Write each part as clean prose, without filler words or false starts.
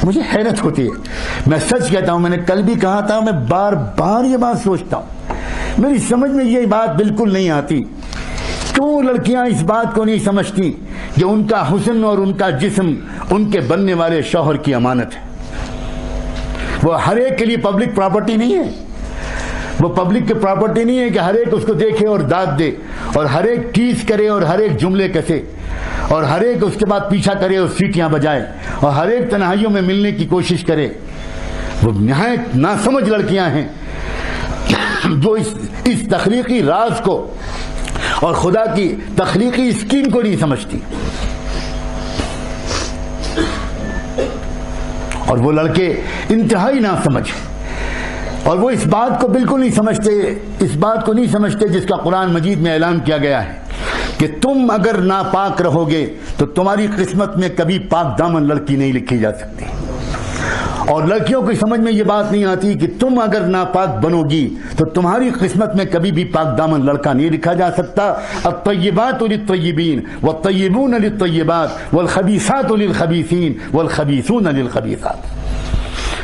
مجھے حیرت ہوتی ہے، میں سچ کہتا ہوں، میں نے کل بھی کہا تھا، میں بار بار یہ بات سوچتا ہوں، میری سمجھ میں یہ بات بالکل نہیں آتی، کیوں لڑکیاں اس بات کو نہیں سمجھتی کہ ان کا حسن اور ان کا جسم ان کے بننے والے شوہر کی امانت ہے. وہ ہر ایک کے لیے پبلک پراپرٹی نہیں ہے، وہ پبلک کی پراپرٹی نہیں ہے کہ ہر ایک اس کو دیکھے اور داد دے اور ہر ایک ٹیز کرے اور ہر ایک جملے کسے اور ہر ایک اس کے بعد پیچھا کرے اور سیٹیاں بجائے اور ہر ایک تنہائیوں میں ملنے کی کوشش کرے. وہ نہایت ناسمجھ لڑکیاں ہیں جو اس تخلیقی راز کو اور خدا کی تخلیقی اسکیم کو نہیں سمجھتی. اور وہ لڑکے انتہائی ناسمجھ، اور وہ اس بات کو بالکل نہیں سمجھتے، اس بات کو نہیں سمجھتے جس کا قرآن مجید میں اعلان کیا گیا ہے کہ تم اگر ناپاک رہو گے تو تمہاری قسمت میں کبھی پاک دامن لڑکی نہیں لکھی جا سکتی. اور لڑکیوں کی سمجھ میں یہ بات نہیں آتی کہ تم اگر ناپاک بنو گی تو تمہاری قسمت میں کبھی بھی پاک دامن لڑکا نہیں لکھا جا سکتا. الطیبات للطیبین والطیبون للطیبات والخبیثات للخبیثین والخبیثون للخبیثات.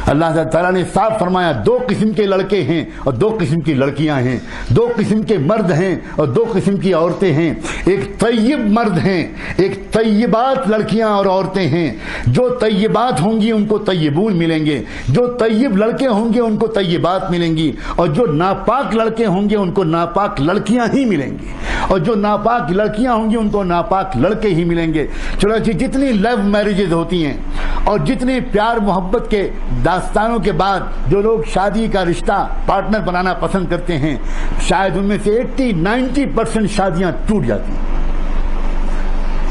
اللہ تعالیٰ نے صاف فرمایا دو قسم کے لڑکے ہیں اور دو قسم کی لڑکیاں ہیں، دو قسم کے مرد ہیں اور دو قسم کی عورتیں ہیں. ایک طیب مرد ہیں، ایک طیبات لڑکیاں اور عورتیں ہیں. جو طیبات ہوں گی ان کو طیبون ملیں گے، جو طیب لڑکے ہوں گے ان کو طیبات ملیں گی، اور جو ناپاک لڑکے ہوں گے ان کو ناپاک لڑکیاں ہی ملیں گی، اور جو ناپاک لڑکیاں ہوں گی ان کو ناپاک لڑکے ہی ملیں گے. چنانچہ جتنی لو میرجز ہوتی ہیں اور جتنے پیار محبت کے داستانوں کے بعد جو لوگ شادی کا رشتہ پارٹنر بنانا پسند کرتے ہیں، شاید ان میں سے 80-90% شادیاں ٹوٹ جاتی ہیں.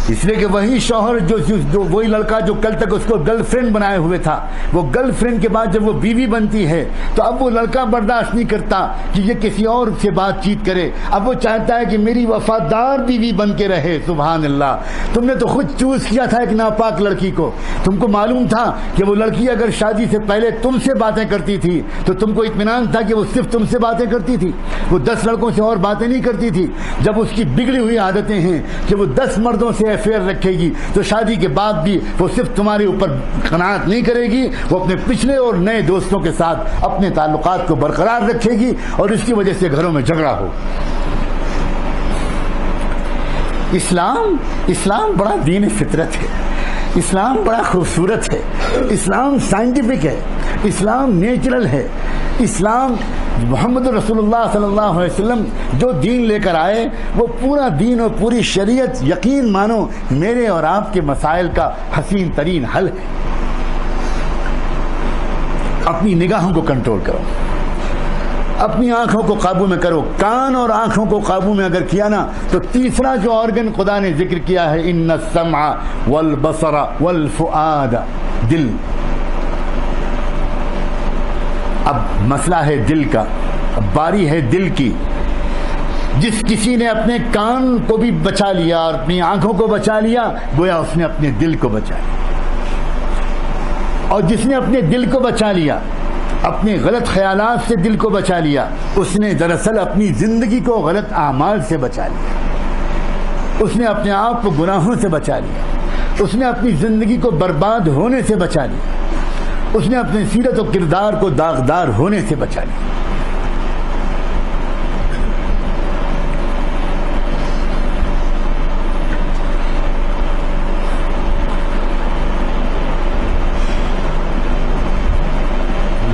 اس لیے کہ وہی شوہر جو وہی لڑکا جو کل تک اس کو گرل فرینڈ بنائے ہوئے تھا، وہ گرل فرینڈ کے بعد جب وہ بیوی بنتی ہے تو اب وہ لڑکا برداشت نہیں کرتا کہ یہ کسی اور سے بات چیت کرے. اب وہ چاہتا ہے کہ میری وفادار بیوی بن کے رہے. سبحان اللہ، تم نے تو خود چوز کیا تھا ایک ناپاک لڑکی کو. تم کو معلوم تھا کہ وہ لڑکی اگر شادی سے پہلے تم سے باتیں کرتی تھی تو تم کو اطمینان تھا کہ وہ صرف تم سے باتیں کرتی تھی، وہ 10 لڑکوں سے اور باتیں نہیں کرتی تھی. جب اس کی بگڑی ہوئی عادتیں ہیں کہ وہ 10 مردوں سے افیئر رکھے گی تو شادی کے بعد بھی وہ صرف تمہارے اوپر قناعت نہیں کرے گی، وہ اپنے پچھلے اور نئے دوستوں کے ساتھ اپنے تعلقات کو برقرار رکھے گی اور اس کی وجہ سے گھروں میں جھگڑا ہو. اسلام بڑا دین فطرت ہے، اسلام بڑا خوبصورت ہے، اسلام سائنٹیفک ہے، اسلام نیچرل ہے. اسلام محمد رسول اللہ صلی اللہ علیہ وسلم جو دین لے کر آئے وہ پورا دین اور پوری شریعت یقین مانو میرے اور آپ کے مسائل کا حسین ترین حل ہے. اپنی نگاہوں کو کنٹرول کرو، اپنی آنکھوں کو قابو میں کرو. کان اور آنکھوں کو قابو میں اگر کیا نا تو تیسرا جو آرگن خدا نے ذکر کیا ہے، ان السمع والبصر والفؤاد، دل. اب مسئلہ ہے دل کا، اب باری ہے دل کی. جس کسی نے اپنے کان کو بھی بچا لیا اور اپنی آنکھوں کو بچا لیا گویا اس نے اپنے دل کو بچا لیا. اور جس نے اپنے دل کو بچا لیا، اپنے غلط خیالات سے دل کو بچا لیا، اس نے دراصل اپنی زندگی کو غلط اعمال سے بچا لیا. اس نے اپنے آپ کو گناہوں سے بچا لیا، اس نے اپنی زندگی کو برباد ہونے سے بچا لیا، اس نے اپنے سیرت و کردار کو داغدار ہونے سے بچا لیا.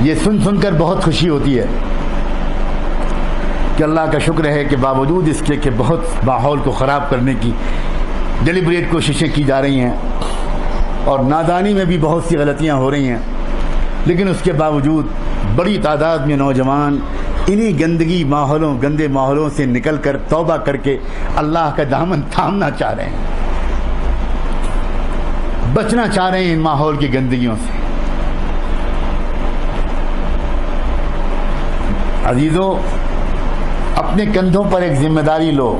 یہ سن کر بہت خوشی ہوتی ہے کہ اللہ کا شکر ہے کہ باوجود اس کے کہ بہت ماحول کو خراب کرنے کی ڈیلیبریٹ کوششیں کی جا رہی ہیں اور نادانی میں بھی بہت سی غلطیاں ہو رہی ہیں، لیکن اس کے باوجود بڑی تعداد میں نوجوان انہی گندے ماحولوں سے نکل کر توبہ کر کے اللہ کا دامن تھامنا چاہ رہے ہیں، بچنا چاہ رہے ہیں ان ماحول کی گندگیوں سے. عزیزو، اپنے کندھوں پر ایک ذمہ داری لو.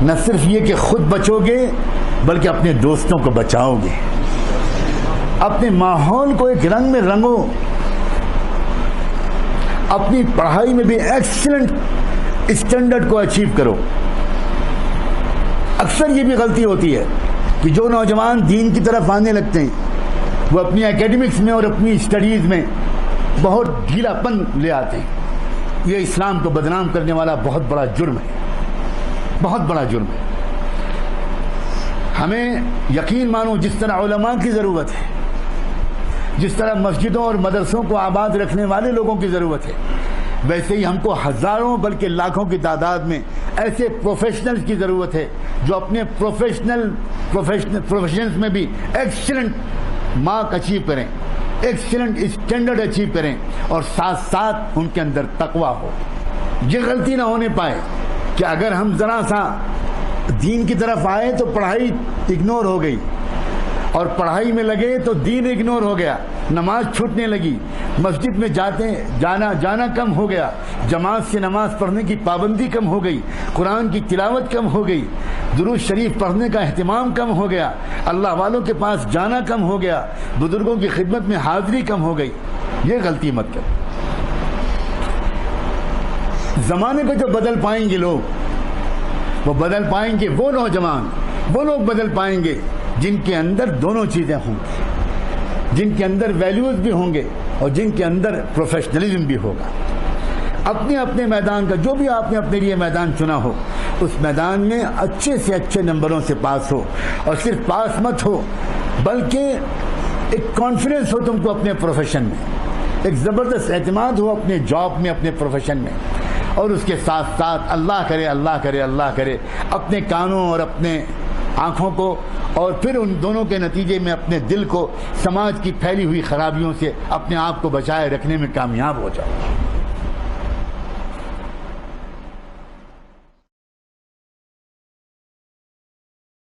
نہ صرف یہ کہ خود بچو گے بلکہ اپنے دوستوں کو بچاؤ گے. اپنے ماحول کو ایک رنگ میں رنگو. اپنی پڑھائی میں بھی ایکسیلنٹ اسٹینڈرڈ کو اچیو کرو. اکثر یہ بھی غلطی ہوتی ہے کہ جو نوجوان دین کی طرف آنے لگتے ہیں وہ اپنی اکیڈمکس میں اور اپنی اسٹڈیز میں بہت ڈھیلا پن لے آتے ہیں. یہ اسلام کو بدنام کرنے والا بہت بڑا جرم ہے, بہت بڑا جرم ہے. ہمیں یقین مانو جس طرح علماء کی ضرورت ہے, جس طرح مسجدوں اور مدرسوں کو آباد رکھنے والے لوگوں کی ضرورت ہے, ویسے ہی ہم کو ہزاروں بلکہ لاکھوں کی تعداد میں ایسے پروفیشنلز کی ضرورت ہے جو اپنے پروفیشنز میں بھی ایکسیلنٹ مارک اچیو کریں, ایکسیلنٹ اسٹینڈرڈ اچیو کریں, اور ساتھ ساتھ ان کے اندر تقویٰ ہو. یہ غلطی نہ ہونے پائے کہ اگر ہم ذرا سا دین کی طرف آئے تو پڑھائی اگنور ہو گئی, اور پڑھائی میں لگے تو دین اگنور ہو گیا, نماز چھوٹنے لگی, مسجد میں جانا کم ہو گیا, جماعت سے نماز پڑھنے کی پابندی کم ہو گئی, قرآن کی تلاوت کم ہو گئی, درود شریف پڑھنے کا اہتمام کم ہو گیا, اللہ والوں کے پاس جانا کم ہو گیا, بزرگوں کی خدمت میں حاضری کم ہو گئی. یہ غلطی مت کرو. زمانے کو جو بدل پائیں گے لوگ, وہ بدل پائیں گے, وہ نوجوان, وہ لوگ بدل پائیں گے جن کے اندر دونوں چیزیں ہوں گی, جن کے اندر ویلیوز بھی ہوں گے اور جن کے اندر پروفیشنلزم بھی ہوگا. اپنے اپنے میدان کا جو بھی آپ نے اپنے لیے میدان چنا ہو, اس میدان میں اچھے سے اچھے نمبروں سے پاس ہو, اور صرف پاس مت ہو بلکہ ایک کانفیڈنس ہو تم کو اپنے پروفیشن میں, ایک زبردست اعتماد ہو اپنے جاب میں, اپنے پروفیشن میں, اور اس کے ساتھ ساتھ اللہ کرے اللہ کرے اللہ کرے اپنے کانوں اور اپنے آنکھوں کو, اور پھر ان دونوں کے نتیجے میں اپنے دل کو سماج کی پھیلی ہوئی خرابیوں سے اپنے آپ کو بچائے رکھنے میں کامیاب ہو جاؤ.